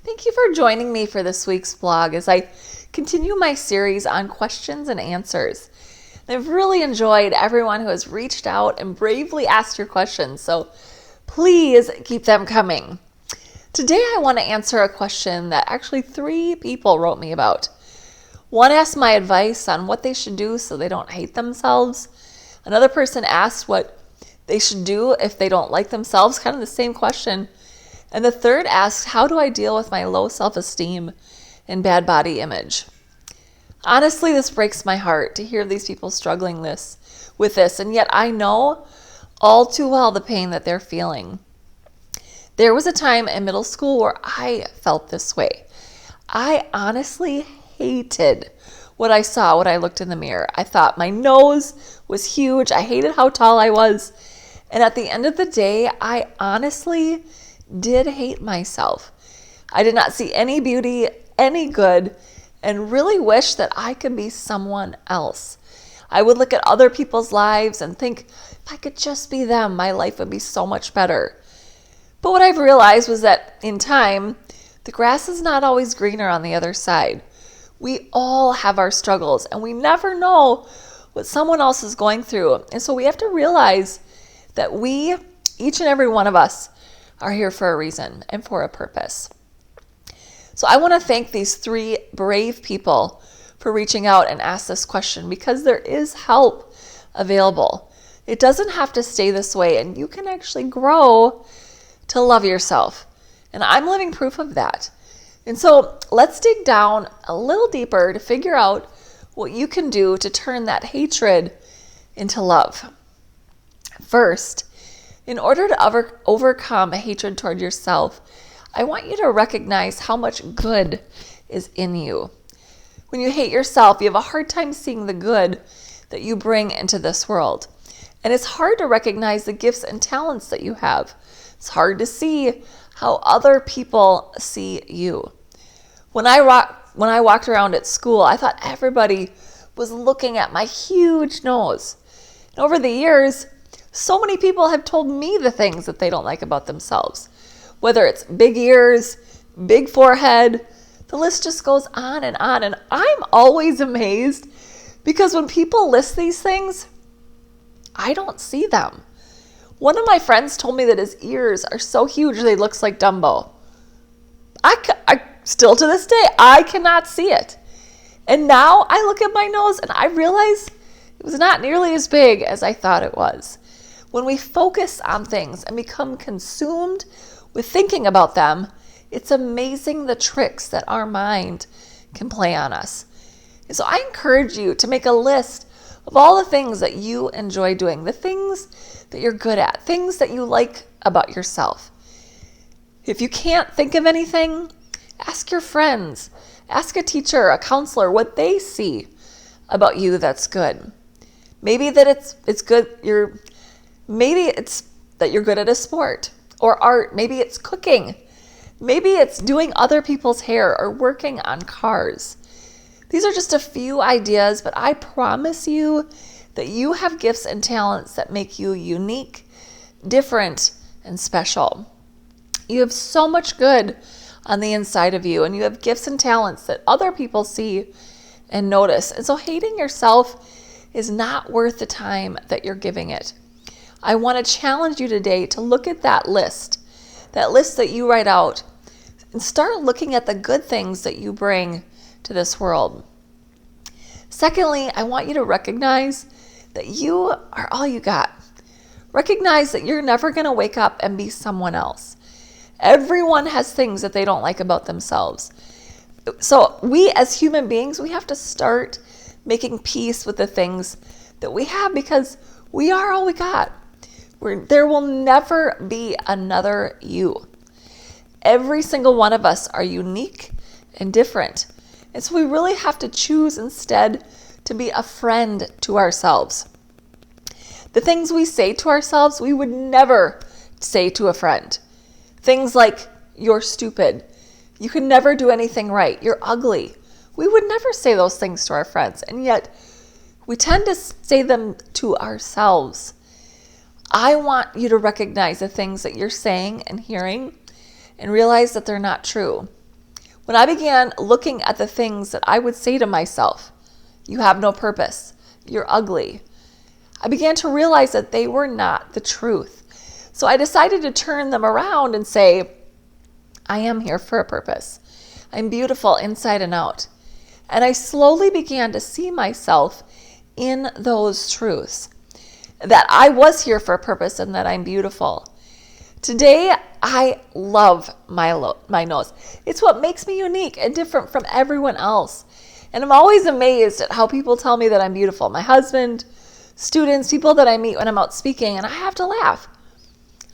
Thank you for joining me for this week's vlog as I continue my series on questions and answers. I've really enjoyed everyone who has reached out and bravely asked your questions, so please keep them coming. Today I want to answer a question that actually 3 people wrote me about. One asked my advice on what they should do so they don't hate themselves. Another person asked what they should do if they don't like themselves, kind of the same question. And the third asked, how do I deal with my low self-esteem and bad body image? Honestly, this breaks my heart to hear these people struggling with this, and yet I know all too well the pain that they're feeling. There was a time in middle school where I felt this way. I honestly hated what I saw when I looked in the mirror. I thought my nose was huge. I hated how tall I was. And at the end of the day, I honestly did hate myself. I did not see any beauty, any good, and really wish that I could be someone else. I would look at other people's lives and think, if I could just be them, my life would be so much better. But what I've realized was that in time, the grass is not always greener on the other side. We all have our struggles, and we never know what someone else is going through. And so we have to realize that we, each and every one of us, are here for a reason and for a purpose. So I want to thank these 3 brave people for reaching out and ask this question, because there is help available. It doesn't have to stay this way, and you can actually grow to love yourself. And I'm living proof of that. And so let's dig down a little deeper to figure out what you can do to turn that hatred into love. First, in order to overcome hatred toward yourself, I want you to recognize how much good is in you. When you hate yourself, you have a hard time seeing the good that you bring into this world. And it's hard to recognize the gifts and talents that you have. It's hard to see how other people see you. When I walked around at school, I thought everybody was looking at my huge nose. And over the years, so many people have told me the things that they don't like about themselves. Whether it's big ears, big forehead, the list just goes on. And I'm always amazed because when people list these things, I don't see them. One of my friends told me that his ears are so huge they look like Dumbo. I still to this day, I cannot see it. And now I look at my nose and I realize it was not nearly as big as I thought it was. When we focus on things and become consumed with thinking about them, it's amazing the tricks that our mind can play on us. And so I encourage you to make a list of all the things that you enjoy doing, the things that you're good at, things that you like about yourself. If you can't think of anything, ask your friends, ask a teacher, a counselor, what they see about you that's good. Maybe that it's good. Maybe it's that you're good at a sport or art. Maybe it's cooking. Maybe it's doing other people's hair or working on cars. These are just a few ideas, but I promise you that you have gifts and talents that make you unique, different, and special. You have so much good on the inside of you, and you have gifts and talents that other people see and notice. And so hating yourself is not worth the time that you're giving it. I want to challenge you today to look at that list that you write out, and start looking at the good things that you bring to this world. Secondly, I want you to recognize that you are all you got. Recognize that you're never going to wake up and be someone else. Everyone has things that they don't like about themselves. So we as human beings, we have to start making peace with the things that we have, because we are all we got. There will never be another you. Every single one of us are unique and different. And so we really have to choose instead to be a friend to ourselves. The things we say to ourselves, we would never say to a friend. Things like, you're stupid. You can never do anything right. You're ugly. We would never say those things to our friends. And yet we tend to say them to ourselves. I want you to recognize the things that you're saying and hearing and realize that they're not true. When I began looking at the things that I would say to myself, you have no purpose, you're ugly, I began to realize that they were not the truth. So I decided to turn them around and say, I am here for a purpose. I'm beautiful inside and out. And I slowly began to see myself in those truths, that I was here for a purpose and that I'm beautiful. Today, I love my nose. It's what makes me unique and different from everyone else. And I'm always amazed at how people tell me that I'm beautiful. My husband, students, people that I meet when I'm out speaking, and I have to laugh.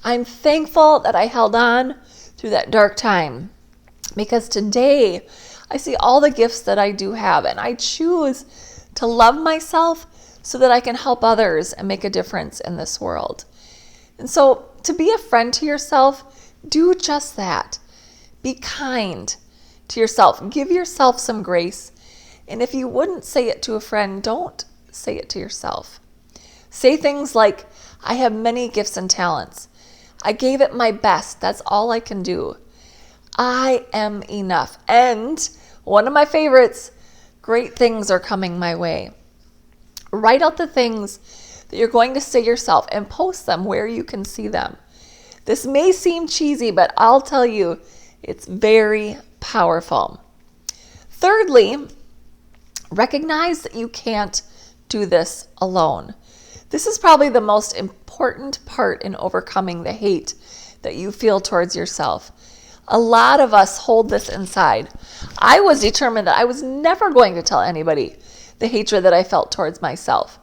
I'm thankful that I held on through that dark time, because today I see all the gifts that I do have, and I choose to love myself so that I can help others and make a difference in this world. And so to be a friend to yourself, do just that. Be kind to yourself. Give yourself some grace. And if you wouldn't say it to a friend, don't say it to yourself. Say things like, I have many gifts and talents. I gave it my best. That's all I can do. I am enough. And one of my favorites, great things are coming my way. Write out the things that you're going to say yourself and post them where you can see them. This may seem cheesy, but I'll tell you, it's very powerful. Thirdly, recognize that you can't do this alone. This is probably the most important part in overcoming the hate that you feel towards yourself. A lot of us hold this inside. I was determined that I was never going to tell anybody the hatred that I felt towards myself.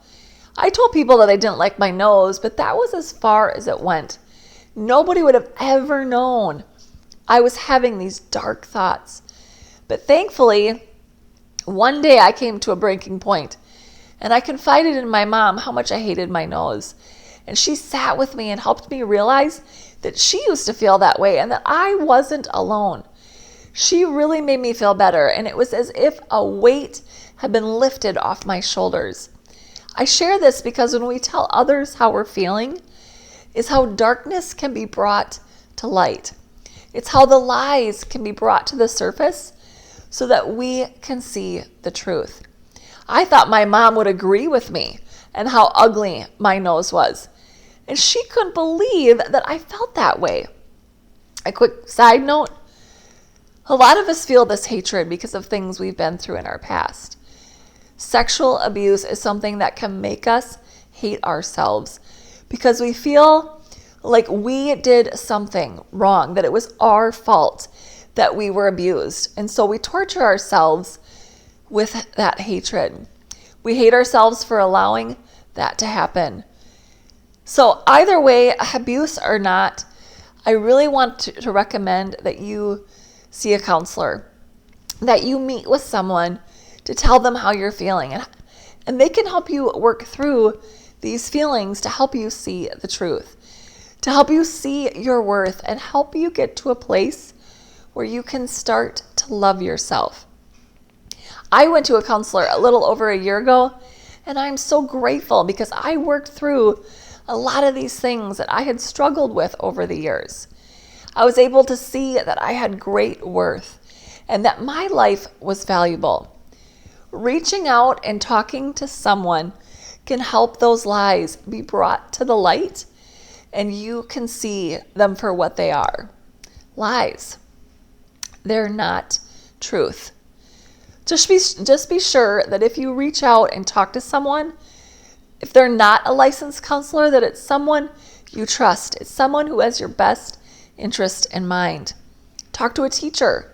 I told people that I didn't like my nose, but that was as far as it went. Nobody would have ever known I was having these dark thoughts. But thankfully, one day I came to a breaking point, and I confided in my mom how much I hated my nose. And she sat with me and helped me realize that she used to feel that way and that I wasn't alone. She really made me feel better, and it was as if a weight had been lifted off my shoulders. I share this because when we tell others how we're feeling, is how darkness can be brought to light. It's how the lies can be brought to the surface so that we can see the truth. I thought my mom would agree with me and how ugly my nose was. And she couldn't believe that I felt that way. A quick side note, a lot of us feel this hatred because of things we've been through in our past. Sexual abuse is something that can make us hate ourselves because we feel like we did something wrong, that it was our fault that we were abused. And so we torture ourselves with that hatred. We hate ourselves for allowing that to happen. So either way, abuse or not, I really want to recommend that you see a counselor, that you meet with someone to tell them how you're feeling. And they can help you work through these feelings to help you see the truth, to help you see your worth, and help you get to a place where you can start to love yourself. I went to a counselor a little over a year ago, and I'm so grateful because I worked through a lot of these things that I had struggled with over the years. I was able to see that I had great worth and that my life was valuable. Reaching out and talking to someone can help those lies be brought to the light, and you can see them for what they are. Lies. They're not truth. Just be sure that if you reach out and talk to someone, if they're not a licensed counselor, that it's someone you trust. It's someone who has your best interest in mind. Talk to a teacher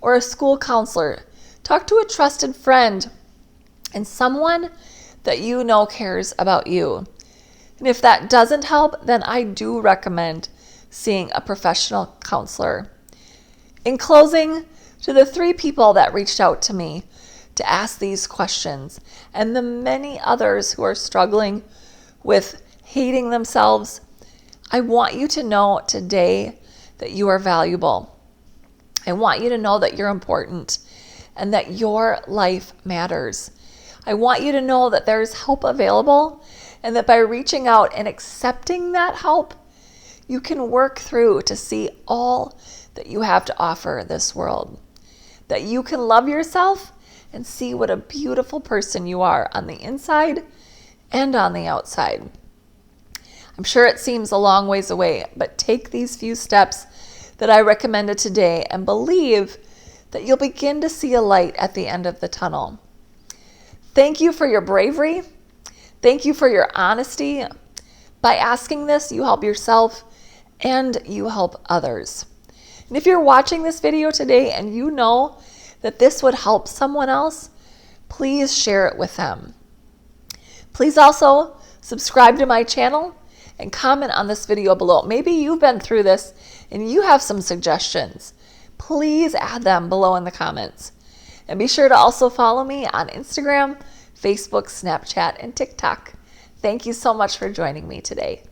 or a school counselor. Talk to a trusted friend and someone that you know cares about you. And if that doesn't help, then I do recommend seeing a professional counselor. In closing, to the 3 people that reached out to me to ask these questions, and the many others who are struggling with hating themselves, I want you to know today that you are valuable. I want you to know that you're important and that your life matters. I want you to know that there's help available, and that by reaching out and accepting that help, you can work through to see all that you have to offer this world. that you can love yourself and see what a beautiful person you are on the inside and on the outside. I'm sure it seems a long ways away, but take these few steps that I recommended today and believe that you'll begin to see a light at the end of the tunnel. Thank you for your bravery. Thank you for your honesty. By asking this, you help yourself and you help others. And if you're watching this video today and you know that this would help someone else, please share it with them. Please also subscribe to my channel and comment on this video below. Maybe you've been through this and you have some suggestions. Please add them below in the comments. And be sure to also follow me on Instagram, Facebook, Snapchat, and TikTok. Thank you so much for joining me today.